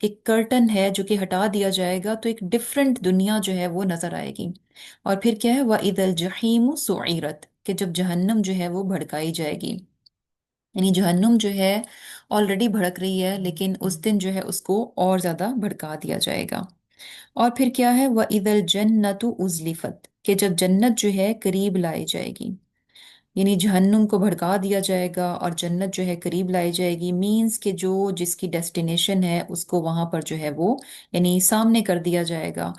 ایک کرٹن ہے جو کہ ہٹا دیا جائے گا تو ایک ڈفرنٹ دنیا جو ہے وہ نظر آئے گی۔ اور پھر کیا ہے، وَإِذَا الْجَحِيمُ سُعِّرَتْ، کہ جب جہنم جو ہے وہ بھڑکائی جائے گی، یعنی جہنم جو ہے آلریڈی بھڑک رہی ہے لیکن اس دن جو ہے اس کو اور زیادہ بھڑکا دیا جائے گا۔ اور پھر کیا ہے، وَإِذَا الْجَنَّةُ أُزْلِفَتْ، کہ جب جنت جو ہے قریب لائی جائے گی، یعنی جہنم کو بھڑکا دیا جائے گا اور جنت جو ہے قریب لائی جائے گی، مینز کہ جو جس کی ڈیسٹینیشن ہے اس کو وہاں پر جو ہے وہ یعنی سامنے کر دیا جائے گا۔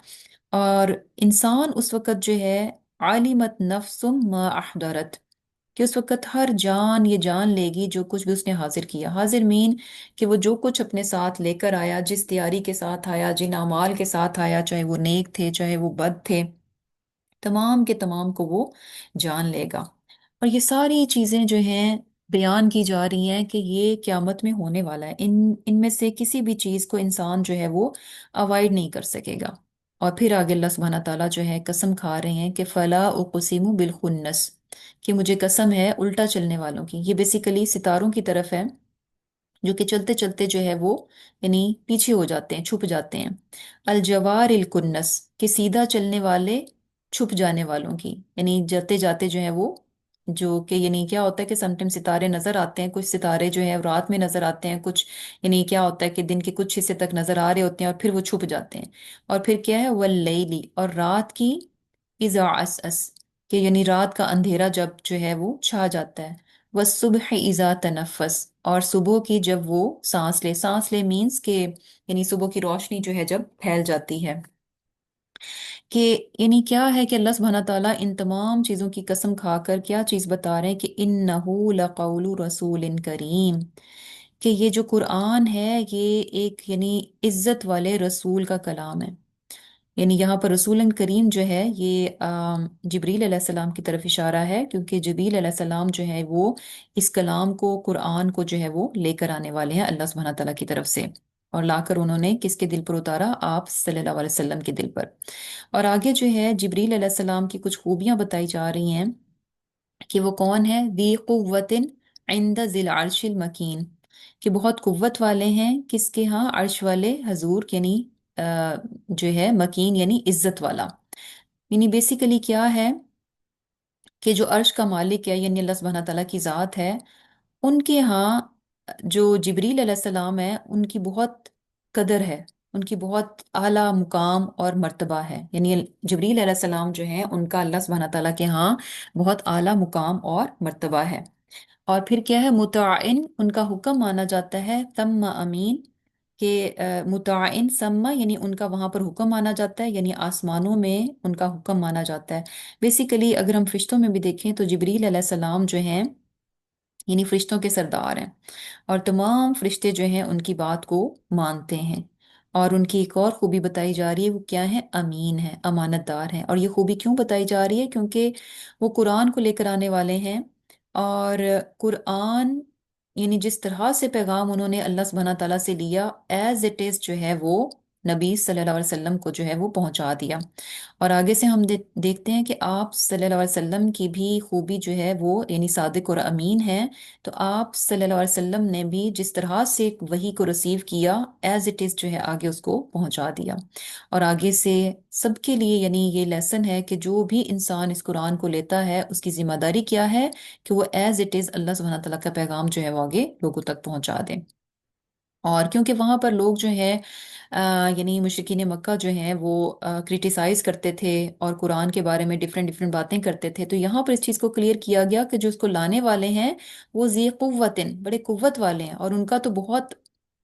اور انسان اس وقت جو ہے عالمت نفس ما احضرت، کہ اس وقت ہر جان یہ جان لے گی جو کچھ بھی اس نے حاضر کیا۔ حاضر مین کہ وہ جو کچھ اپنے ساتھ لے کر آیا، جس تیاری کے ساتھ آیا، جن اعمال کے ساتھ آیا، چاہے وہ نیک تھے چاہے وہ بد تھے، تمام کے تمام کو وہ جان لے گا۔ اور یہ ساری چیزیں جو ہیں بیان کی جا رہی ہیں کہ یہ قیامت میں ہونے والا ہے، ان میں سے کسی بھی چیز کو انسان جو ہے وہ اوائڈ نہیں کر سکے گا۔ اور پھر آگے اللہ سبحانہ تعالیٰ جو ہے قسم کھا رہے ہیں کہ فلا اقسم بالخنس، کہ مجھے قسم ہے الٹا چلنے والوں کی۔ یہ بیسیکلی ستاروں کی طرف ہے جو کہ چلتے چلتے جو ہے وہ یعنی پیچھے ہو جاتے ہیں، چھپ جاتے ہیں۔ الجوار الکنس، کہ سیدھا چلنے والے چھپ جانے والوں کی، یعنی جاتے جاتے جو ہے وہ جو کہ یعنی کیا ہوتا ہے کہ سم ٹائم ستارے نظر آتے ہیں، کچھ ستارے جو ہیں رات میں نظر آتے ہیں، کچھ یعنی کیا ہوتا ہے کہ دن کے کچھ حصے تک نظر آ رہے ہوتے ہیں اور پھر وہ چھپ جاتے ہیں۔ اور پھر کیا ہے، واللیلی، اور رات کی، اذا عسعس، کہ یعنی رات کا اندھیرا جب جو ہے وہ چھا جاتا ہے۔ والصبح اذا تنفس، اور صبح کی جب وہ سانس لے، سانس لے مینس کہ یعنی صبح کی روشنی جو ہے جب پھیل جاتی ہے۔ کہ یعنی کیا ہے کہ اللہ سبحانہ تعالیٰ ان تمام چیزوں کی قسم کھا کر کیا چیز بتا رہے ہیں کہ انہ لقول رسول کریم، کہ یہ جو قرآن ہے یہ ایک یعنی عزت والے رسول کا کلام ہے۔ یعنی یہاں پر رسول کریم جو ہے یہ جبریل علیہ السلام کی طرف اشارہ ہے، کیونکہ جبریل علیہ السلام جو ہے وہ اس کلام کو، قرآن کو جو ہے وہ لے کر آنے والے ہیں اللہ سبحانہ تعالیٰ کی طرف سے، اور لا کر انہوں نے کس کے دل پر اتارا، آپ صلی اللہ علیہ وسلم کے دل پر۔ اور آگے جو ہے جبریل علیہ السلام کی کچھ خوبیاں بتائی جا رہی ہیں کہ وہ کون ہے، ذی قوت عند ذی العرش المکین، کہ بہت قوت والے ہیں کس کے ہاں، عرش والے حضور، یعنی جو ہے مکین یعنی عزت والا۔ یعنی بیسیکلی کیا ہے کہ جو عرش کا مالک ہے یعنی اللہ سبحانہ تعالیٰ کی ذات ہے، ان کے ہاں جو جبریل علیہ السلام ہے ان کی بہت قدر ہے، ان کی بہت اعلیٰ مقام اور مرتبہ ہے، یعنی جبریل علیہ السلام جو ہیں ان کا اللہ سبحانہ تعالیٰ کے ہاں بہت اعلیٰ مقام اور مرتبہ ہے۔ اور پھر کیا ہے، مطاعن، ان کا حکم مانا جاتا ہے، ثم امین، کہ مطاعن سما یعنی ان کا وہاں پر حکم مانا جاتا ہے، یعنی آسمانوں میں ان کا حکم مانا جاتا ہے۔ بیسیکلی اگر ہم فرشتوں میں بھی دیکھیں تو جبریل علیہ السلام جو ہیں یعنی فرشتوں کے سردار ہیں، اور تمام فرشتے جو ہیں ان کی بات کو مانتے ہیں۔ اور ان کی ایک اور خوبی بتائی جا رہی ہے، وہ کیا ہے، امین ہے، امانت دار ہیں۔ اور یہ خوبی کیوں بتائی جا رہی ہے، کیونکہ وہ قرآن کو لے کر آنے والے ہیں، اور قرآن یعنی جس طرح سے پیغام انہوں نے اللہ سبحانہ تعالیٰ سے لیا، ایز اٹ از جو ہے وہ نبی صلی اللہ علیہ وسلم کو جو ہے وہ پہنچا دیا۔ اور آگے سے ہم دیکھتے ہیں کہ آپ صلی اللہ علیہ وسلم کی بھی خوبی جو ہے وہ یعنی صادق اور امین ہے۔ تو آپ صلی اللہ علیہ وسلم نے بھی جس طرح سے وحی کو ریسیو کیا، ایز اٹ از جو ہے آگے اس کو پہنچا دیا۔ اور آگے سے سب کے لیے یعنی یہ لیسن ہے کہ جو بھی انسان اس قرآن کو لیتا ہے اس کی ذمہ داری کیا ہے کہ وہ ایز اٹ از اللہ سبحانہ تعالیٰ کا پیغام جو ہے وہ آگے لوگوں تک پہنچا دیں۔ اور کیونکہ وہاں پر لوگ جو ہیں یعنی مشرکین مکہ جو ہیں وہ کرٹیسائز کرتے تھے اور قرآن کے بارے میں ڈفرینٹ ڈفرینٹ باتیں کرتے تھے، تو یہاں پر اس چیز کو کلیئر کیا گیا کہ جو اس کو لانے والے ہیں وہ ذی قوتن، بڑے قوت والے ہیں، اور ان کا تو بہت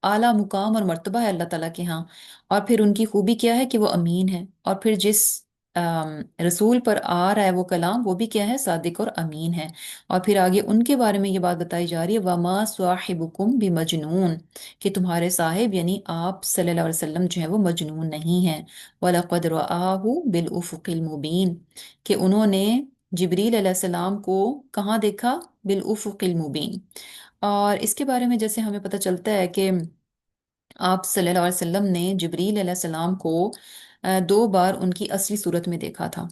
اعلیٰ مقام اور مرتبہ ہے اللہ تعالیٰ کے ہاں۔ اور پھر ان کی خوبی کیا ہے کہ وہ امین ہے، اور پھر جس رسول پر آ رہا ہے وہ کلام، وہ بھی کیا ہے، صادق اور امین ہے۔ اور پھر آگے ان کے بارے میں یہ بات بتائی جا رہی ہے، وَمَا صَاحِبُكُمْ بِمَجْنُونَ، کہ تمہارے صاحب یعنی آپ صلی اللہ علیہ وسلم جو ہے وہ مجنون نہیں ہیں۔ وَلَقَدْ رَآهُ بِالْأُفُقِ الْمُبِينِ، کہ انہوں نے جبریل علیہ السلام کو کہاں دیکھا، بالافق المبین۔ اور اس کے بارے میں جیسے ہمیں پتہ چلتا ہے کہ آپ صلی اللہ علیہ وسلم نے جبریل علیہ السلام کو 2 بار ان کی اصلی صورت میں دیکھا تھا۔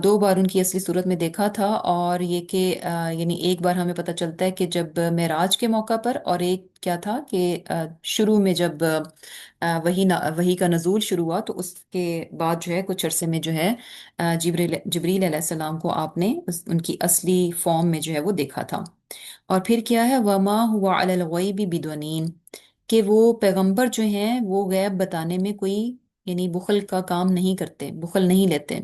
دو بار ان کی اصلی صورت میں دیکھا تھا، اور یہ کہ یعنی ایک بار ہمیں پتہ چلتا ہے کہ جب معراج کے موقع پر، اور ایک کیا تھا کہ شروع میں جب وہی کا نزول شروع ہوا، تو اس کے بعد جو ہے کچھ عرصے میں جو ہے جبریل علیہ السلام کو آپ نے ان کی اصلی فارم میں جو ہے وہ دیکھا تھا۔ اور پھر کیا ہے، وما ہوا علی الغیب بدونین، کہ وہ پیغمبر جو ہیں وہ غیب بتانے میں کوئی یعنی بخل کا کام نہیں کرتے، بخل نہیں لیتے۔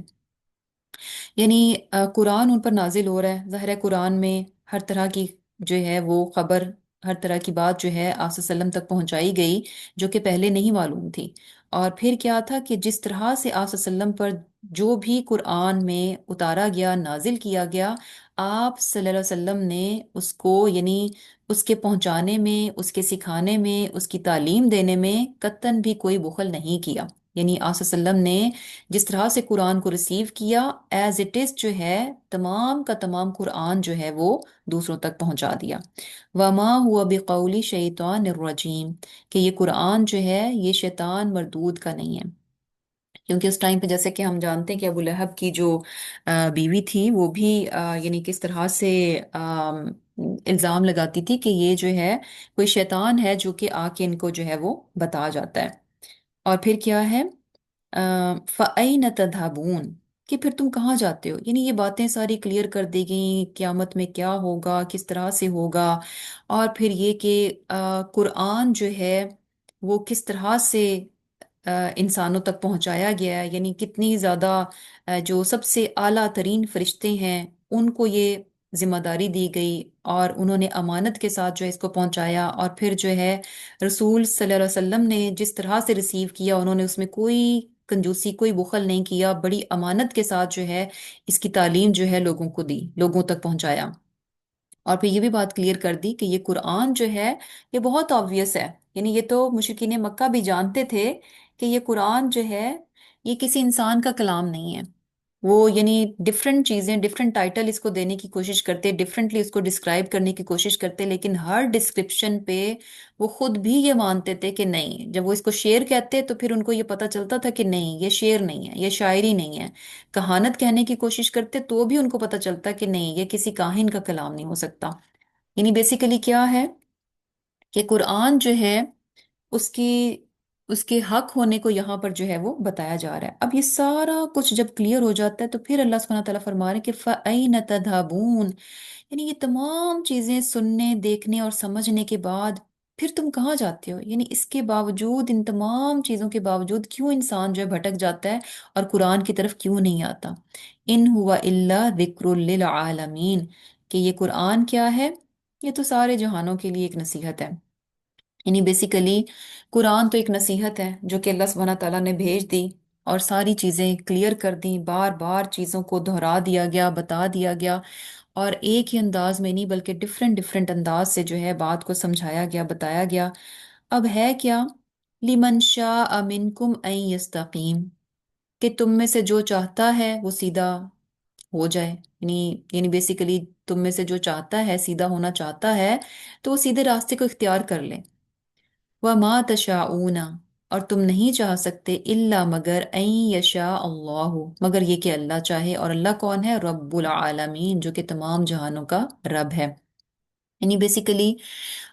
یعنی قرآن ان پر نازل ہو رہا ہے، ظاہر ہے قرآن میں ہر طرح کی جو ہے وہ خبر، ہر طرح کی بات جو ہے آپ صلی اللہ علیہ وسلم تک پہنچائی گئی، جو کہ پہلے نہیں معلوم تھی۔ اور پھر کیا تھا کہ جس طرح سے آپ صلی اللہ علیہ وسلم پر جو بھی قرآن میں اتارا گیا، نازل کیا گیا، آپ صلی اللہ علیہ وسلم نے اس کو یعنی اس کے پہنچانے میں، اس کے سکھانے میں، اس کی تعلیم دینے میں قطعاً بھی کوئی بخل نہیں کیا۔ یعنی آپ صلی اللہ علیہ وسلم نے جس طرح سے قرآن کو ریسیو کیا، ایز اٹ از جو ہے تمام کا تمام قرآن جو ہے وہ دوسروں تک پہنچا دیا۔ وما ہوا بقول شیطان الرجیم، کہ یہ قرآن جو ہے یہ شیطان مردود کا نہیں ہے، کیونکہ اس ٹائم پہ جیسے کہ ہم جانتے ہیں کہ ابو لہب کی جو بیوی تھی وہ بھی یعنی کس طرح سے الزام لگاتی تھی کہ یہ جو ہے کوئی شیطان ہے جو کہ آ کے ان کو جو ہے وہ بتا جاتا ہے۔ اور پھر کیا ہے، فَأَيْنَ تَذْهَبُونَ، کہ پھر تم کہاں جاتے ہو، یعنی یہ باتیں ساری کلیئر کر دی گئیں، قیامت میں کیا ہوگا، کس طرح سے ہوگا، اور پھر یہ کہ قرآن جو ہے وہ کس طرح سے انسانوں تک پہنچایا گیا ہے، یعنی کتنی زیادہ جو سب سے اعلیٰ ترین فرشتے ہیں ان کو یہ ذمہ داری دی گئی، اور انہوں نے امانت کے ساتھ جو ہے اس کو پہنچایا، اور پھر جو ہے رسول صلی اللہ علیہ وسلم نے جس طرح سے ریسیو کیا، انہوں نے اس میں کوئی کنجوسی، کوئی بخل نہیں کیا، بڑی امانت کے ساتھ جو ہے اس کی تعلیم جو ہے لوگوں کو دی، لوگوں تک پہنچایا۔ اور پھر یہ بھی بات کلیئر کر دی کہ یہ قرآن جو ہے یہ بہت آبویس ہے، یعنی یہ تو مشرکین مکہ بھی جانتے تھے کہ یہ قرآن جو ہے یہ کسی انسان کا کلام نہیں ہے۔ وہ یعنی ڈفرینٹ چیزیں، ڈفرینٹ ٹائٹل اس کو دینے کی کوشش کرتے، ڈفرینٹلی اس کو ڈسکرائب کرنے کی کوشش کرتے، لیکن ہر ڈسکرپشن پہ وہ خود بھی یہ مانتے تھے کہ نہیں، جب وہ اس کو شعر کہتے تو پھر ان کو یہ پتا چلتا تھا کہ نہیں یہ شعر نہیں ہے، یہ شاعری نہیں ہے۔ کہانت کہنے کی کوشش کرتے تو بھی ان کو پتا چلتا کہ نہیں یہ کسی کاہن کا کلام نہیں ہو سکتا۔ یعنی بیسیکلی کیا ہے کہ قرآن جو ہے اس کی اس کے حق ہونے کو یہاں پر جو ہے وہ بتایا جا رہا ہے۔ اب یہ سارا کچھ جب کلیئر ہو جاتا ہے تو پھر اللہ سبحانہ تعالیٰ فرما رہے ہیں کہ فَأَيْنَ تَذْهَبُونَ، یعنی یہ تمام چیزیں سننے، دیکھنے اور سمجھنے کے بعد پھر تم کہاں جاتے ہو، یعنی اس کے باوجود، ان تمام چیزوں کے باوجود کیوں انسان جو ہے بھٹک جاتا ہے اور قرآن کی طرف کیوں نہیں آتا۔ ان ہوا الا ذکر للعالمین، کہ یہ قرآن کیا ہے، یہ تو سارے جہانوں کے لیے ایک نصیحت ہے۔ یعنی بیسیکلی قرآن تو ایک نصیحت ہے جو کہ اللہ سبحانہ تعالیٰ نے بھیج دی، اور ساری چیزیں کلیئر کر دیں، بار بار چیزوں کو دہرا دیا گیا، بتا دیا گیا، اور ایک ہی انداز میں نہیں بلکہ ڈفرینٹ ڈفرینٹ انداز سے جو ہے بات کو سمجھایا گیا، بتایا گیا۔ اب ہے کیا، لمن شاء منکم ان یستقیم، کہ تم میں سے جو چاہتا ہے وہ سیدھا ہو جائے، یعنی بیسیکلی تم میں سے جو چاہتا ہے، سیدھا ہونا چاہتا ہے، تو وہ سیدھے راستے کو اختیار کر لے۔ وَمَا تَشَاءُونَ، اور تم نہیں چاہ سکتے، الا مگر ان یشاء اللہ، مگر یہ کہ اللہ چاہے، اور اللہ کون ہے، رب العالمین، جو کہ تمام جہانوں کا رب ہے۔ یعنی بیسیکلی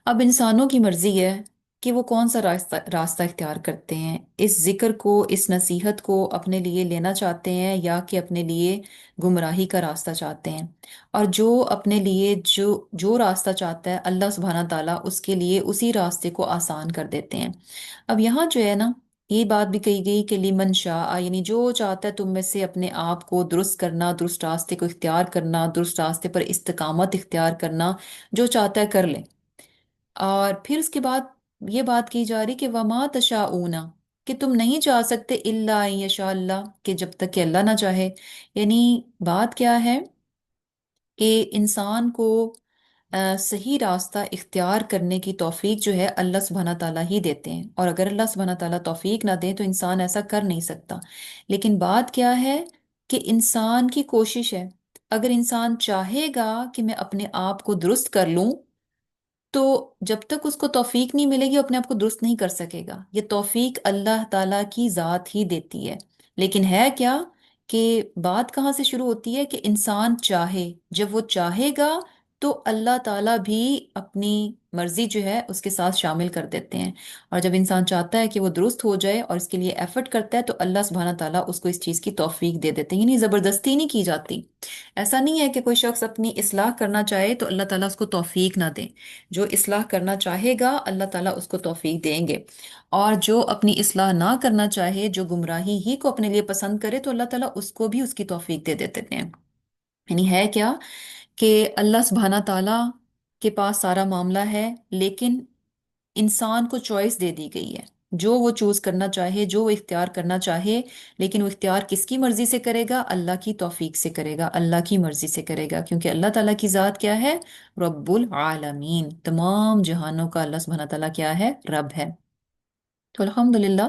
اب انسانوں کی مرضی ہے کہ وہ کون سا راستہ اختیار کرتے ہیں، اس ذکر کو، اس نصیحت کو اپنے لیے لینا چاہتے ہیں، یا کہ اپنے لیے گمراہی کا راستہ چاہتے ہیں۔ اور جو اپنے لیے جو راستہ چاہتا ہے اللہ سبحانہ تعالیٰ اس کے لیے اسی راستے کو آسان کر دیتے ہیں۔ اب یہاں جو ہے نا یہ بات بھی کہی گئی کہ لیمن شاء، یعنی جو چاہتا ہے تم میں سے اپنے آپ کو درست کرنا، درست راستے کو اختیار کرنا، درست راستے پر استقامت اختیار کرنا، جو چاہتا ہے کر لے۔ اور پھر اس کے بعد یہ بات کی جا رہی کہ وما تشاءون، کہ تم نہیں چاہ سکتے الا ان یشاء اللہ، کہ جب تک کہ اللہ نہ چاہے۔ یعنی بات کیا ہے کہ انسان کو صحیح راستہ اختیار کرنے کی توفیق جو ہے اللہ سبحانہ تعالیٰ ہی دیتے ہیں، اور اگر اللہ سبحانہ تعالیٰ توفیق نہ دے تو انسان ایسا کر نہیں سکتا۔ لیکن بات کیا ہے کہ انسان کی کوشش ہے، اگر انسان چاہے گا کہ میں اپنے آپ کو درست کر لوں، تو جب تک اس کو توفیق نہیں ملے گی وہ اپنے آپ کو درست نہیں کر سکے گا، یہ توفیق اللہ تعالیٰ کی ذات ہی دیتی ہے۔ لیکن ہے کیا کہ بات کہاں سے شروع ہوتی ہے کہ انسان چاہے، جب وہ چاہے گا تو اللہ تعالیٰ بھی اپنی مرضی جو ہے اس کے ساتھ شامل کر دیتے ہیں، اور جب انسان چاہتا ہے کہ وہ درست ہو جائے اور اس کے لیے ایفرٹ کرتا ہے تو اللہ سبحانہ تعالیٰ اس کو اس چیز کی توفیق دے دیتے ہیں، یعنی زبردستی نہیں کی جاتی۔ ایسا نہیں ہے کہ کوئی شخص اپنی اصلاح کرنا چاہے تو اللہ تعالیٰ اس کو توفیق نہ دے، جو اصلاح کرنا چاہے گا اللہ تعالیٰ اس کو توفیق دیں گے، اور جو اپنی اصلاح نہ کرنا چاہے، جو گمراہی ہی کو اپنے لیے پسند کرے، تو اللہ تعالیٰ اس کو بھی اس کی توفیق دے دیتے ہیں۔ یعنی ہے کیا کہ اللہ سبحانہ تعالیٰ کے پاس سارا معاملہ ہے، لیکن انسان کو چوائس دے دی گئی ہے، جو وہ چوز کرنا چاہے، جو وہ اختیار کرنا چاہے، لیکن وہ اختیار کس کی مرضی سے کرے گا؟ اللہ کی توفیق سے کرے گا، اللہ کی مرضی سے کرے گا، کیونکہ اللہ تعالیٰ کی ذات کیا ہے؟ رب العالمین، تمام جہانوں کا اللہ سبحانہ تعالیٰ کیا ہے؟ رب ہے۔ تو الحمدللہ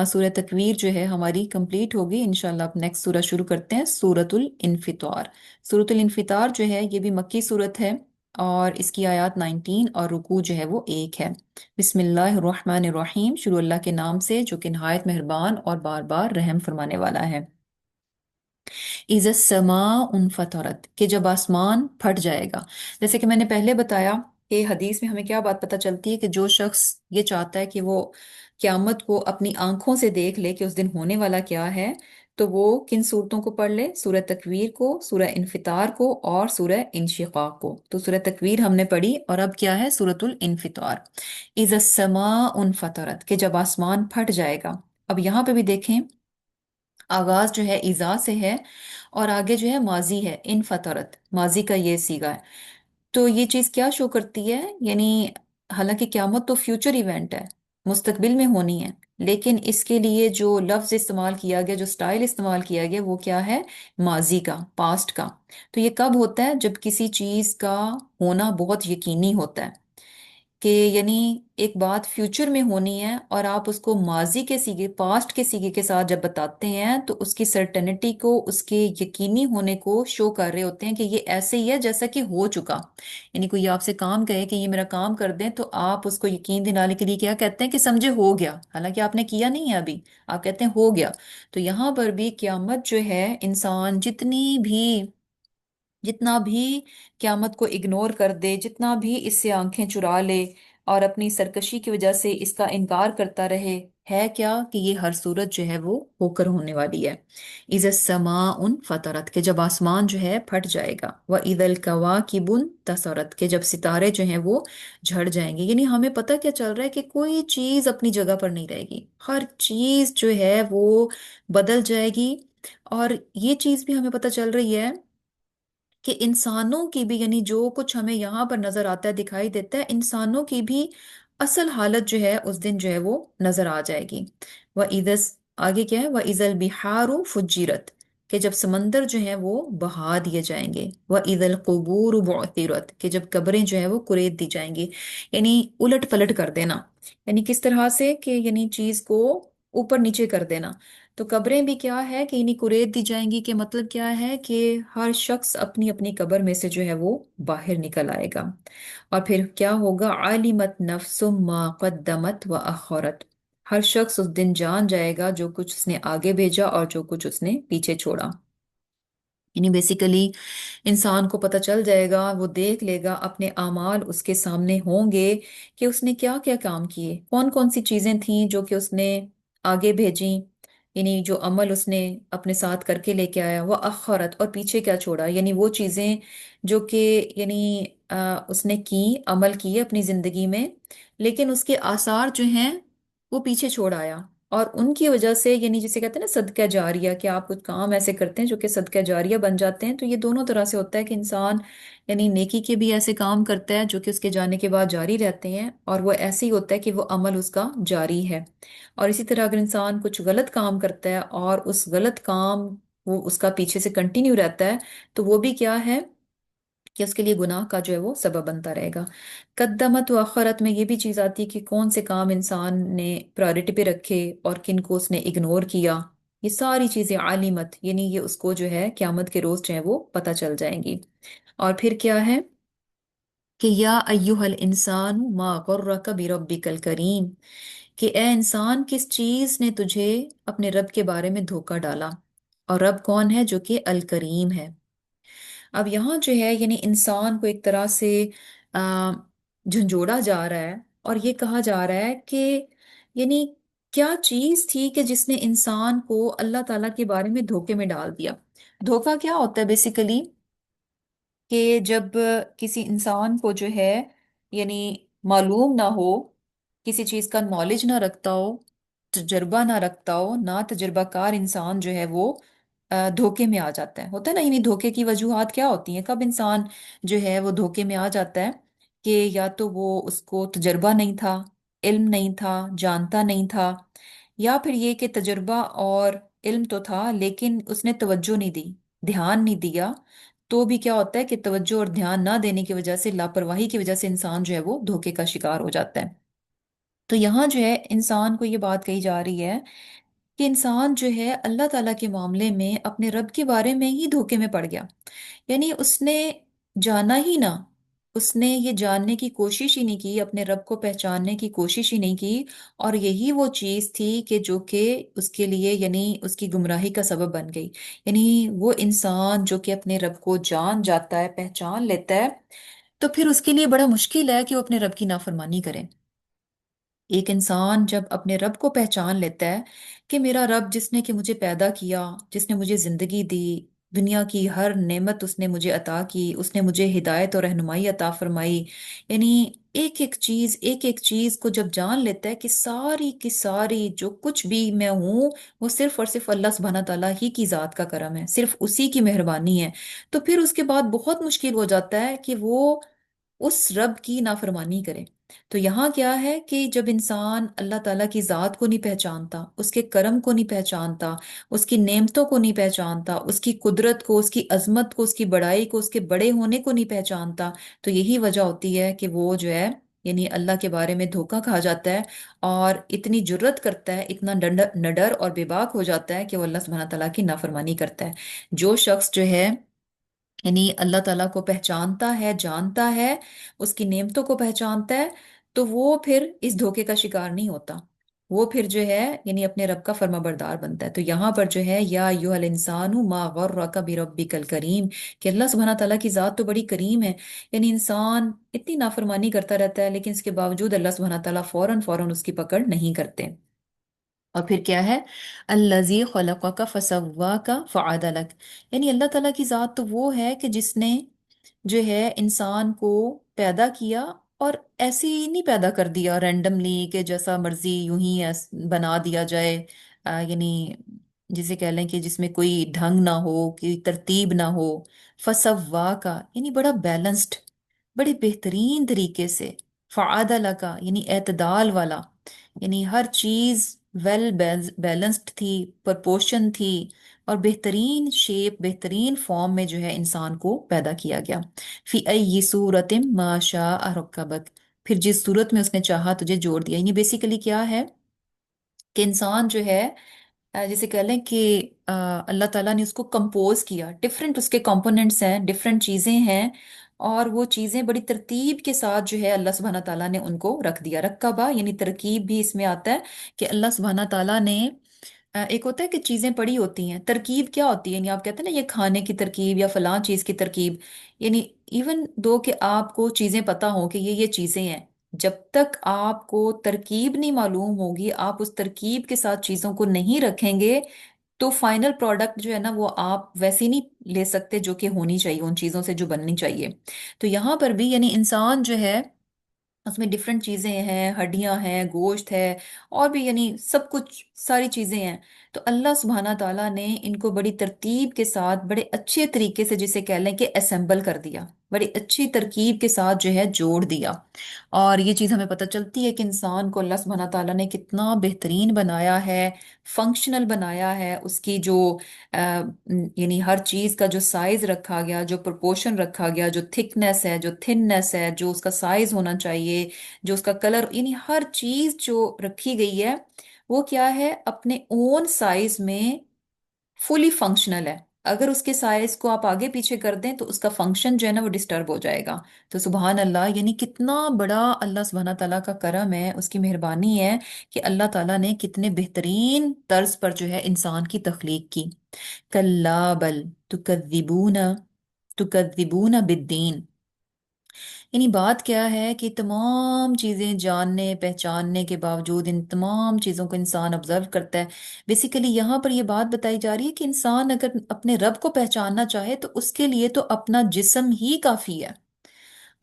سورہ تکویر جو ہے ہماری کمپلیٹ ہوگی، انشاءاللہ اب نیکسٹ سورہ شروع کرتے ہیں، سورۃ الانفطار۔ سورۃ الانفطار جو ہے یہ بھی مکی سورت ہے، اور اس کی آیات 19 اور رکوع جو ہے وہ 1 ہے۔ بسم اللہ الرحمن الرحیم، شروع اللہ کے نام سے جو کہ نہایت مہربان اور بار بار رحم فرمانے والا ہے۔ اذا السماء انفطرت، کہ جب آسمان پھٹ جائے گا۔ جیسے کہ میں نے پہلے بتایا کہ حدیث میں ہمیں کیا بات پتہ چلتی ہے کہ جو شخص یہ چاہتا ہے کہ وہ قیامت کو اپنی آنکھوں سے دیکھ لے کہ اس دن ہونے والا کیا ہے، تو وہ کن صورتوں کو پڑھ لے؟ سورہ تکویر کو، سورہ انفطار کو، اور سورہ انشقاق کو۔ تو سورہ تکویر ہم نے پڑھی، اور اب کیا ہے؟ سورۃ الانفطار۔ اذا السماء انفطرت، کہ جب آسمان پھٹ جائے گا۔ اب یہاں پہ بھی دیکھیں، آغاز جو ہے ایزا سے ہے، اور آگے جو ہے ماضی ہے، ان فطرت، ماضی کا یہ سیگا ہے۔ تو یہ چیز کیا شو کرتی ہے؟ یعنی حالانکہ قیامت تو فیوچر ایونٹ ہے، مستقبل میں ہونی ہے، لیکن اس کے لیے جو لفظ استعمال کیا گیا، جو سٹائل استعمال کیا گیا، وہ کیا ہے؟ ماضی کا، پاسٹ کا۔ تو یہ کب ہوتا ہے؟ جب کسی چیز کا ہونا بہت یقینی ہوتا ہے، کہ یعنی ایک بات فیوچر میں ہونی ہے اور آپ اس کو ماضی کے سیگے، پاسٹ کے سیگے کے ساتھ جب بتاتے ہیں تو اس کی سرٹنٹی کو، اس کے یقینی ہونے کو شو کر رہے ہوتے ہیں کہ یہ ایسے ہی ہے جیسا کہ ہو چکا۔ یعنی کوئی آپ سے کام کہے کہ یہ میرا کام کر دیں، تو آپ اس کو یقین دلانے کے لیے کیا کہتے ہیں کہ سمجھے ہو گیا، حالانکہ آپ نے کیا نہیں ہے ابھی، آپ کہتے ہیں ہو گیا۔ تو یہاں پر بھی قیامت جو ہے، انسان جتنا بھی قیامت کو اگنور کر دے، جتنا بھی اس سے آنکھیں چرا لے اور اپنی سرکشی کی وجہ سے اس کا انکار کرتا رہے، ہے کیا کہ یہ ہر صورت جو ہے وہ ہو کر ہونے والی ہے۔ اذا السماء انفطرت، کہ جب آسمان جو ہے پھٹ جائے گا، واذا الکواکب انتثرت، کہ جب ستارے جو ہیں وہ جھڑ جائیں گے۔ یعنی ہمیں پتہ کیا چل رہا ہے کہ کوئی چیز اپنی جگہ پر نہیں رہے گی، ہر چیز جو ہے وہ بدل جائے گی۔ اور یہ چیز بھی ہمیں پتہ چل رہی ہے کہ انسانوں کی بھی، یعنی جو کچھ ہمیں یہاں پر نظر آتا ہے، دکھائی دیتا ہے، انسانوں کی بھی اصل حالت جو ہے اس دن جو ہے وہ نظر آ جائے گی۔ وَإِذَا، آگے کیا ہے؟ وَإِذَا الْبِحَارُ فُجِّرَتْ، کہ جب سمندر جو ہیں وہ بہا دیے جائیں گے۔ وَإِذَا الْقُبُورُ بُعْثِرَتْ، کہ جب قبریں جو ہیں وہ کریت دی جائیں گی، یعنی الٹ پلٹ کر دینا۔ یعنی کس طرح سے کہ یعنی چیز کو اوپر نیچے کر دینا۔ تو قبریں بھی کیا ہے کہ انہیں کوریت دی جائیں گی، کہ مطلب کیا ہے کہ ہر شخص اپنی اپنی قبر میں سے جو ہے وہ باہر نکل آئے گا۔ اور پھر کیا ہوگا؟ عالمت نفس ما قدمت واخرت، ہر شخص اس دن جان جائے گا جو کچھ اس نے آگے بھیجا اور جو کچھ اس نے پیچھے چھوڑا۔ یعنی بیسیکلی انسان کو پتہ چل جائے گا، وہ دیکھ لے گا، اپنے اعمال اس کے سامنے ہوں گے کہ اس نے کیا کیا کام کیے، کون کون سی چیزیں تھیں جو کہ اس نے آگے بھیجیں، یعنی جو عمل اس نے اپنے ساتھ کر کے لے کے آیا، وہ اخرت، اور پیچھے کیا چھوڑا، یعنی وہ چیزیں جو کہ یعنی اس نے کی، عمل کیے اپنی زندگی میں، لیکن اس کے آثار جو ہیں وہ پیچھے چھوڑ آیا، اور ان کی وجہ سے، یعنی جسے کہتے ہیں نا صدقہ جاریہ، کہ آپ کچھ کام ایسے کرتے ہیں جو کہ صدقہ جاریہ بن جاتے ہیں۔ تو یہ دونوں طرح سے ہوتا ہے کہ انسان یعنی نیکی کے بھی ایسے کام کرتا ہے جو کہ اس کے جانے کے بعد جاری رہتے ہیں، اور وہ ایسے ہی ہوتا ہے کہ وہ عمل اس کا جاری ہے۔ اور اسی طرح اگر انسان کچھ غلط کام کرتا ہے اور اس غلط کام وہ اس کا پیچھے سے کنٹینیو رہتا ہے، تو وہ بھی کیا ہے کہ اس کے لیے گناہ کا جو ہے وہ سبب بنتا رہے گا۔ قدمت و اخرت میں یہ بھی چیز آتی ہے کہ کون سے کام انسان نے پرائورٹی پہ رکھے اور کن کو اس نے اگنور کیا۔ یہ ساری چیزیں عالمت، یعنی یہ اس کو جو ہے قیامت کے روز جو ہے وہ پتہ چل جائیں گی۔ اور پھر کیا ہے کہ یا ایہا الانسان ما غرک بربک الکریم، کہ اے انسان کس چیز نے تجھے اپنے رب کے بارے میں دھوکہ ڈالا۔ اور رب کون ہے؟ جو کہ الکریم ہے۔ اب یہاں جو ہے یعنی انسان کو ایک طرح سے آ، جھنجھوڑا جا رہا ہے، اور یہ کہا جا رہا ہے کہ یعنی کیا چیز تھی کہ جس نے انسان کو اللہ تعالیٰ کے بارے میں دھوکے میں ڈال دیا؟ دھوکا کیا ہوتا ہے بیسیکلی؟ کہ جب کسی انسان کو جو ہے یعنی معلوم نہ ہو، کسی چیز کا نالج نہ رکھتا ہو، تجربہ نہ رکھتا ہو، نہ تجربہ کار انسان جو ہے وہ دھوکے میں آ جاتا ہے، ہوتا ہے نا؟ یعنی دھوکے کی وجوہات کیا ہوتی ہیں؟ کب انسان جو ہے وہ دھوکے میں آ جاتا ہے؟ کہ یا تو وہ اس کو تجربہ نہیں تھا، علم نہیں تھا، جانتا نہیں تھا، یا پھر یہ کہ تجربہ اور علم تو تھا لیکن اس نے توجہ نہیں دی، دھیان نہیں دیا۔ تو بھی کیا ہوتا ہے کہ توجہ اور دھیان نہ دینے کی وجہ سے، لاپرواہی کی وجہ سے انسان جو ہے وہ دھوکے کا شکار ہو جاتا ہے۔ تو یہاں جو ہے انسان کو یہ بات کہی جا رہی ہے کہ انسان جو ہے اللہ تعالیٰ کے معاملے میں اپنے رب کے بارے میں ہی دھوکے میں پڑ گیا، یعنی اس نے جانا ہی نہ، اس نے یہ جاننے کی کوشش ہی نہیں کی، اپنے رب کو پہچاننے کی کوشش ہی نہیں کی، اور یہی وہ چیز تھی کہ جو کہ اس کے لیے یعنی اس کی گمراہی کا سبب بن گئی۔ یعنی وہ انسان جو کہ اپنے رب کو جان جاتا ہے، پہچان لیتا ہے، تو پھر اس کے لیے بڑا مشکل ہے کہ وہ اپنے رب کی نافرمانی کرے۔ ایک انسان جب اپنے رب کو پہچان لیتا ہے کہ میرا رب جس نے کہ مجھے پیدا کیا، جس نے مجھے زندگی دی، دنیا کی ہر نعمت اس نے مجھے عطا کی، اس نے مجھے ہدایت اور رہنمائی عطا فرمائی، یعنی ایک ایک چیز کو جب جان لیتا ہے کہ ساری کی ساری جو کچھ بھی میں ہوں وہ صرف اور صرف اللہ سبحانہ تعالیٰ ہی کی ذات کا کرم ہے، صرف اسی کی مہربانی ہے، تو پھر اس کے بعد بہت مشکل ہو جاتا ہے کہ وہ اس رب کی نافرمانی کرے۔ تو یہاں کیا ہے کہ جب انسان اللہ تعالیٰ کی ذات کو نہیں پہچانتا، اس کے کرم کو نہیں پہچانتا، اس کی نعمتوں کو نہیں پہچانتا، اس کی قدرت کو، اس کی عظمت کو، اس کی بڑائی کو، اس کے بڑے ہونے کو نہیں پہچانتا، تو یہی وجہ ہوتی ہے کہ وہ جو ہے یعنی اللہ کے بارے میں دھوکا کھا جاتا ہے، اور اتنی جرت کرتا ہے، اتنا نڈر اور بے باک ہو جاتا ہے کہ وہ اللہ سبحانہ تعالیٰ کی نافرمانی کرتا ہے۔ جو شخص جو ہے یعنی اللہ تعالیٰ کو پہچانتا ہے، جانتا ہے، اس کی نعمتوں کو پہچانتا ہے، تو وہ پھر اس دھوکے کا شکار نہیں ہوتا، وہ پھر جو ہے یعنی اپنے رب کا فرما بردار بنتا ہے۔ تو یہاں پر جو ہے یا ایھا الانسان ما غرک بربک الکریم، کہ اللہ سبحانہ تعالیٰ کی ذات تو بڑی کریم ہے، یعنی انسان اتنی نافرمانی کرتا رہتا ہے لیکن اس کے باوجود اللہ سبحانہ تعالیٰ فوراً فوراً اس کی پکڑ نہیں کرتے۔ اور پھر کیا ہے؟ الذی خلقک فسواک فعدلک، یعنی اللہ تعالیٰ کی ذات تو وہ ہے کہ جس نے جو ہے انسان کو پیدا کیا، اور ایسے ہی نہیں پیدا کر دیا رینڈملی کہ جیسا مرضی یوں ہی بنا دیا جائے، یعنی جسے کہہ لیں کہ جس میں کوئی ڈھنگ نہ ہو، کوئی ترتیب نہ ہو۔ فسوا کا یعنی بڑا بیلنسڈ، بڑے بہترین طریقے سے، فعادلہ کا یعنی اعتدال والا، یعنی ہر چیز ویل بیلنسڈ تھی، پرپورشن تھی، اور بہترین شیپ، بہترین فارم میں جو ہے انسان کو پیدا کیا گیا۔ فی ای صورت ما شاء رکبک، پھر جس صورت میں اس نے چاہا تجھے جوڑ دیا۔ یعنی بیسیکلی کیا ہے کہ انسان جو ہے جسے کہہ لیں کہ اللہ تعالیٰ نے اس کو کمپوز کیا، ڈفرینٹ اس کے کمپوننٹس ہیں، ڈفرینٹ چیزیں ہیں، اور وہ چیزیں بڑی ترتیب کے ساتھ جو ہے اللہ سبحانہ تعالیٰ نے ان کو رکھ دیا۔ رکبہ یعنی ترکیب بھی اس میں آتا ہے کہ اللہ سبحانہ تعالیٰ نے ایک ہوتا ہے کہ چیزیں پڑی ہوتی ہیں، ترکیب کیا ہوتی ہے؟ یعنی آپ کہتے ہیں نا یہ کھانے کی ترکیب یا فلاں چیز کی ترکیب، یعنی ایون دو کہ آپ کو چیزیں پتا ہوں کہ یہ چیزیں ہیں، جب تک آپ کو ترکیب نہیں معلوم ہوگی، آپ اس ترکیب کے ساتھ چیزوں کو نہیں رکھیں گے، تو فائنل پروڈکٹ جو ہے نا وہ آپ ویسے نہیں لے سکتے جو کہ ہونی چاہیے، ان چیزوں سے جو بننی چاہیے۔ تو یہاں پر بھی یعنی انسان جو ہے اس میں ڈفرینٹ چیزیں ہیں، ہڈیاں ہیں، گوشت ہے، اور بھی یعنی سب کچھ ساری چیزیں ہیں، تو اللہ سبحانہ تعالیٰ نے ان کو بڑی ترتیب کے ساتھ، بڑے اچھے طریقے سے جسے کہہ لیں کہ اسمبل کر دیا، بڑی اچھی ترکیب کے ساتھ جو ہے جوڑ دیا۔ اور یہ چیز ہمیں پتہ چلتی ہے کہ انسان کو اللہ سبحانہ تعالیٰ نے کتنا بہترین بنایا ہے، فنکشنل بنایا ہے، اس کی جو یعنی ہر چیز کا جو سائز رکھا گیا، جو پرپورشن رکھا گیا، جو تھکنیس ہے، جو تھننیس ہے، جو اس کا سائز ہونا چاہیے، جو اس کا کلر، یعنی ہر چیز جو رکھی گئی ہے وہ کیا ہے؟ اپنے اون سائز میں فلی فنکشنل ہے، اگر اس کے سائز کو آپ آگے پیچھے کر دیں تو اس کا فنکشن جو ہے نا وہ ڈسٹرب ہو جائے گا۔ تو سبحان اللہ، یعنی کتنا بڑا اللہ سبحانہ تعالیٰ کا کرم ہے، اس کی مہربانی ہے کہ اللہ تعالیٰ نے کتنے بہترین طرز پر جو ہے انسان کی تخلیق کی۔ کلا بل تکذبون تکذبون بالدین، یعنی بات کیا ہے کہ تمام چیزیں جاننے پہچاننے کے باوجود ان تمام چیزوں کو انسان آبزرو کرتا ہے۔ بیسیکلی یہاں پر یہ بات بتائی جا رہی ہے کہ انسان اگر اپنے رب کو پہچاننا چاہے تو اس کے لیے تو اپنا جسم ہی کافی ہے،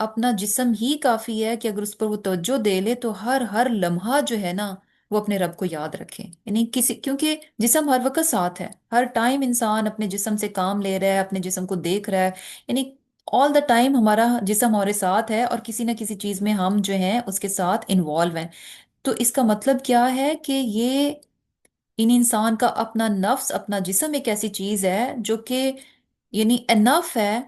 اپنا جسم ہی کافی ہے کہ اگر اس پر وہ توجہ دے لے تو ہر ہر لمحہ جو ہے نا وہ اپنے رب کو یاد رکھے، یعنی کسی، کیونکہ جسم ہر وقت ساتھ ہے، ہر ٹائم انسان اپنے جسم سے کام لے رہا ہے، اپنے جسم کو دیکھ رہا ہے، یعنی آل دا ٹائم ہمارا جسم ہمارے ساتھ ہے اور کسی نہ کسی چیز میں ہم جو ہیں اس کے ساتھ انوالو ہیں۔ تو اس کا مطلب کیا ہے کہ یہ ان انسان کا اپنا نفس، اپنا جسم ایک ایسی چیز ہے جو کہ یعنی انف ہے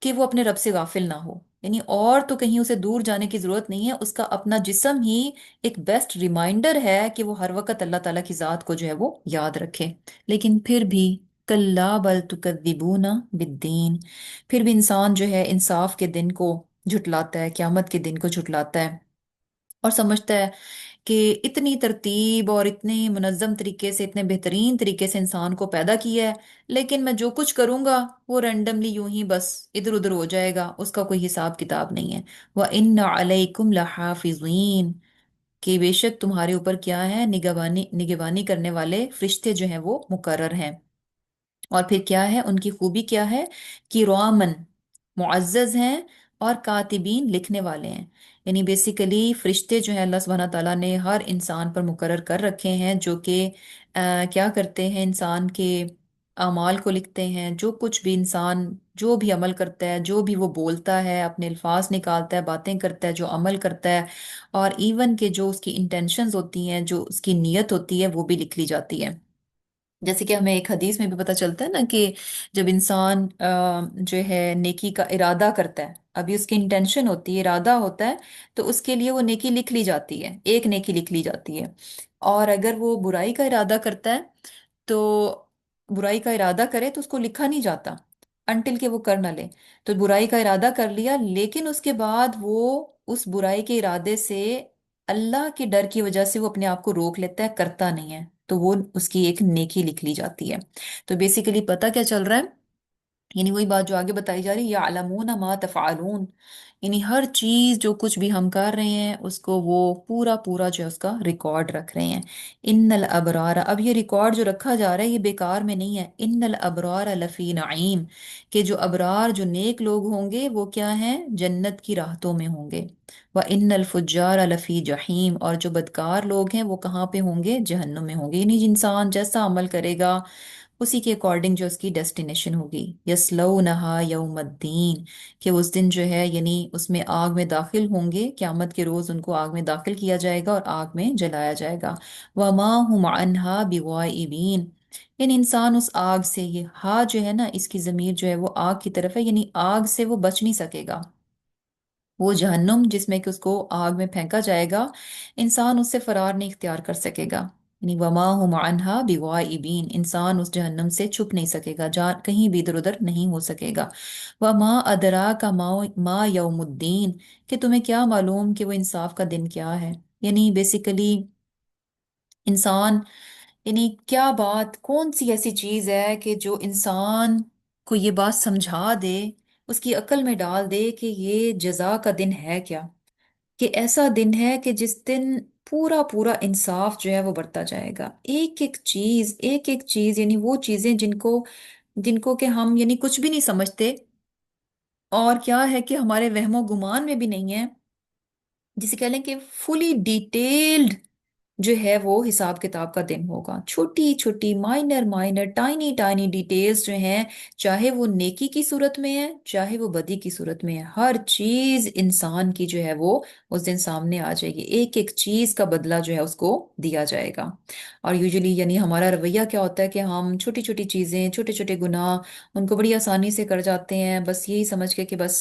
کہ وہ اپنے رب سے غافل نہ ہو، یعنی اور تو کہیں اسے دور جانے کی ضرورت نہیں ہے، اس کا اپنا جسم ہی ایک بیسٹ ریمائنڈر ہے کہ وہ ہر وقت اللہ تعالیٰ کی ذات کو جو ہے وہ یاد رکھے۔ لیکن پھر بھی کلا بل تکذبون بالدین، پھر بھی انسان جو ہے انصاف کے دن کو جھٹلاتا ہے، قیامت کے دن کو جھٹلاتا ہے، اور سمجھتا ہے کہ اتنی ترتیب اور اتنے منظم طریقے سے، اتنے بہترین طریقے سے انسان کو پیدا کیا ہے، لیکن میں جو کچھ کروں گا وہ رینڈملی یوں ہی بس ادھر ادھر ہو جائے گا، اس کا کوئی حساب کتاب نہیں ہے۔ وَإِنَّ عَلَيْكُمْ لَحَافِظِينَ، کہ بے شک تمہارے اوپر کیا ہے، نگہبانی کرنے والے فرشتے جو ہیں وہ مقرر ہیں۔ اور پھر کیا ہے ان کی خوبی، کیا ہے کہ روامن، معزز ہیں، اور کاتبین، لکھنے والے ہیں، یعنی بیسیکلی فرشتے جو ہیں اللہ سبحانہ تعالیٰ نے ہر انسان پر مقرر کر رکھے ہیں، جو کہ کیا کرتے ہیں، انسان کے اعمال کو لکھتے ہیں، جو کچھ بھی انسان جو بھی عمل کرتا ہے، جو بھی وہ بولتا ہے، اپنے الفاظ نکالتا ہے، باتیں کرتا ہے، جو عمل کرتا ہے، اور ایون کہ جو اس کی انٹینشنز ہوتی ہیں، جو اس کی نیت ہوتی ہے، وہ بھی لکھ لی جاتی ہے۔ جیسے کہ ہمیں ایک حدیث میں بھی پتہ چلتا ہے نا کہ جب انسان جو ہے نیکی کا ارادہ کرتا ہے، ابھی اس کی انٹینشن ہوتی ہے، ارادہ ہوتا ہے، تو اس کے لیے وہ نیکی لکھ لی جاتی ہے، ایک نیکی لکھ لی جاتی ہے۔ اور اگر وہ برائی کا ارادہ کرتا ہے تو برائی کا ارادہ کرے تو اس کو لکھا نہیں جاتا انٹل کہ وہ کر نہ لے۔ تو برائی کا ارادہ کر لیا، لیکن اس کے بعد وہ اس برائی کے ارادے سے اللہ کے ڈر کی وجہ سے وہ اپنے آپ کو روک لیتا ہے، کرتا نہیں ہے، تو وہ اس کی ایک نیکی لکھ لی جاتی ہے۔ تو بیسیکلی پتہ کیا چل رہا ہے، یعنی وہی بات جو آگے بتائی جا رہی ہے، یعلمون ما تفعلون، یعنی ہر چیز جو کچھ بھی ہم کر رہے ہیں اس کو وہ پورا پورا جو ہے اس کا ریکارڈ رکھ رہے ہیں۔ ان الابرار، اب یہ ریکارڈ جو رکھا جا رہا ہے یہ بیکار میں نہیں ہے، ان الابرار لفی نعیم، کہ جو ابرار، جو نیک لوگ ہوں گے وہ کیا ہیں، جنت کی راحتوں میں ہوں گے۔ وَإِنَّ الْفُجَّارَ لَفِي جَحِيمٍ، اور جو بدکار لوگ ہیں وہ کہاں پہ ہوں گے، جہنم میں ہوں گے، یعنی انسان جیسا عمل کرے گا اسی کے اکارڈنگ جو اس کی ڈیسٹینیشن ہوگی۔ یسلونہا یوم الدین، کہ اس دن جو ہے یعنی اس میں آگ میں داخل ہوں گے، قیامت کے روز ان کو آگ میں داخل کیا جائے گا اور آگ میں جلایا جائے گا۔ وما ہم عنہا بغائبین، یعنی انسان اس آگ سے، یہ ہا جو ہے نا اس کی ضمیر جو ہے وہ آگ کی طرف ہے، یعنی آگ سے وہ بچ نہیں سکے گا، وہ جہنم جس میں کہ اس کو آگ میں پھینکا جائے گا، انسان اس سے فرار نہیں اختیار کر سکے گا، یعنی وما ہم عنہا بغائبین، انسان اس جہنم سے چھپ نہیں سکے گا، کہیں بھی ادھر ادھر نہیں ہو سکے گا۔ وما ادراک ما یوم الدین، کہ تمہیں کیا معلوم کہ وہ انصاف کا دن کیا ہے، یعنی بیسیکلی انسان، یعنی کیا بات، کون سی ایسی چیز ہے کہ جو انسان کو یہ بات سمجھا دے، اس کی عقل میں ڈال دے کہ یہ جزا کا دن ہے کیا، کہ ایسا دن ہے کہ جس دن پورا پورا انصاف جو ہے وہ برتا جائے گا، ایک ایک چیز، ایک ایک چیز، یعنی وہ چیزیں جن کو کہ ہم یعنی کچھ بھی نہیں سمجھتے، اور کیا ہے کہ ہمارے وہم و گمان میں بھی نہیں ہے، جسے کہہ لیں کہ فلی ڈیٹیلڈ جو ہے وہ حساب کتاب کا دن ہوگا، چھوٹی چھوٹی minor minor tiny tiny details جو ہیں، چاہے وہ نیکی کی صورت میں ہے چاہے وہ بدی کی صورت میں ہے، ہر چیز انسان کی جو ہے وہ اس دن سامنے آ جائے گی، ایک ایک چیز کا بدلہ جو ہے اس کو دیا جائے گا۔ اور یوزلی یعنی ہمارا رویہ کیا ہوتا ہے کہ ہم چھوٹی چھوٹی چیزیں، چھوٹے چھوٹے گناہ، ان کو بڑی آسانی سے کر جاتے ہیں، بس یہی سمجھ کے کہ بس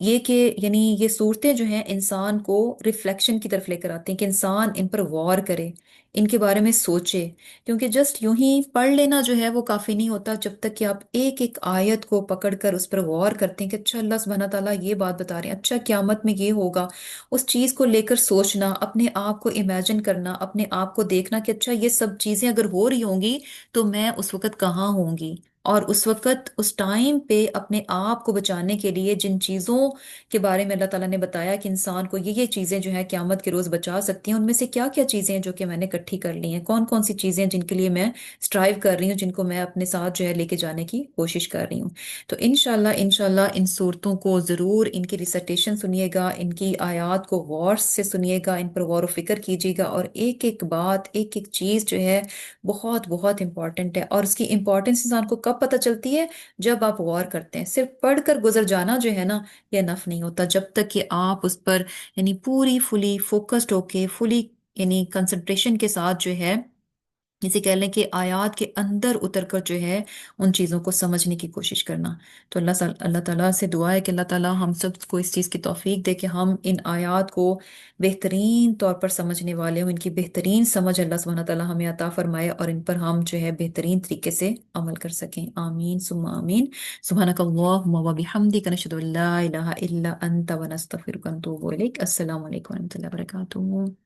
یہ کہ یعنی یہ صورتیں جو ہیں انسان کو ریفلیکشن کی طرف لے کر آتی ہیں کہ انسان ان پر غور کرے، ان کے بارے میں سوچے، کیونکہ جسٹ یوں ہی پڑھ لینا جو ہے وہ کافی نہیں ہوتا جب تک کہ آپ ایک ایک آیت کو پکڑ کر اس پر غور کرتے ہیں کہ اچھا اللہ سبحانہ تعالیٰ یہ بات بتا رہے ہیں، اچھا قیامت میں یہ ہوگا، اس چیز کو لے کر سوچنا، اپنے آپ کو امیجن کرنا، اپنے آپ کو دیکھنا کہ اچھا یہ سب چیزیں اگر ہو رہی ہوں گی تو میں اس وقت کہاں ہوں گی، اور اس وقت اس ٹائم پہ اپنے آپ کو بچانے کے لیے جن چیزوں کے بارے میں اللہ تعالیٰ نے بتایا کہ انسان کو یہ چیزیں جو ہے قیامت کے روز بچا سکتی ہیں، ان میں سے کیا کیا چیزیں ہیں جو کہ میں نے اکٹھی کر لی ہیں، کون کون سی چیزیں ہیں جن کے لیے میں سٹرائیو کر رہی ہوں، جن کو میں اپنے ساتھ جو ہے لے کے جانے کی کوشش کر رہی ہوں۔ تو انشاءاللہ ان صورتوں کو ضرور، ان کی ریسیٹیشن سنیے گا، ان کی آیات کو غور سے سنیے گا، ان پر غور و فکر کیجیے گا، اور ایک ایک بات، ایک ایک چیز جو ہے بہت بہت امپورٹنٹ ہے، اور اس کی امپورٹنس انسان کو کب پتہ چلتی ہے؟ جب آپ غور کرتے ہیں۔ صرف پڑھ کر گزر جانا جو ہے نا، یہ نف نہیں ہوتا جب تک کہ آپ اس پر یعنی پوری فلی فوکسڈ ہو کے، فلی یعنی کنسنٹریشن کے ساتھ جو ہے، جسے کہہ لیں کہ آیات کے اندر اتر کر جو ہے ان چیزوں کو سمجھنے کی کوشش کرنا۔ تو اللہ تعالیٰ سے دعا ہے کہ اللہ تعالیٰ ہم سب کو اس چیز کی توفیق دے کہ ہم ان آیات کو بہترین طور پر سمجھنے والے ہوں، ان کی بہترین سمجھ اللہ سبحانہ تعالیٰ ہمیں عطا فرمائے، اور ان پر ہم جو ہے بہترین طریقے سے عمل کر سکیں۔ آمین ثم آمین۔ سبحانک اللہم و بحمدک، نشہد ان لا الہ الا انت ونستغفرک ونتوب الیک۔ السلام علیکم ورحمۃ اللہ وبرکاتہ۔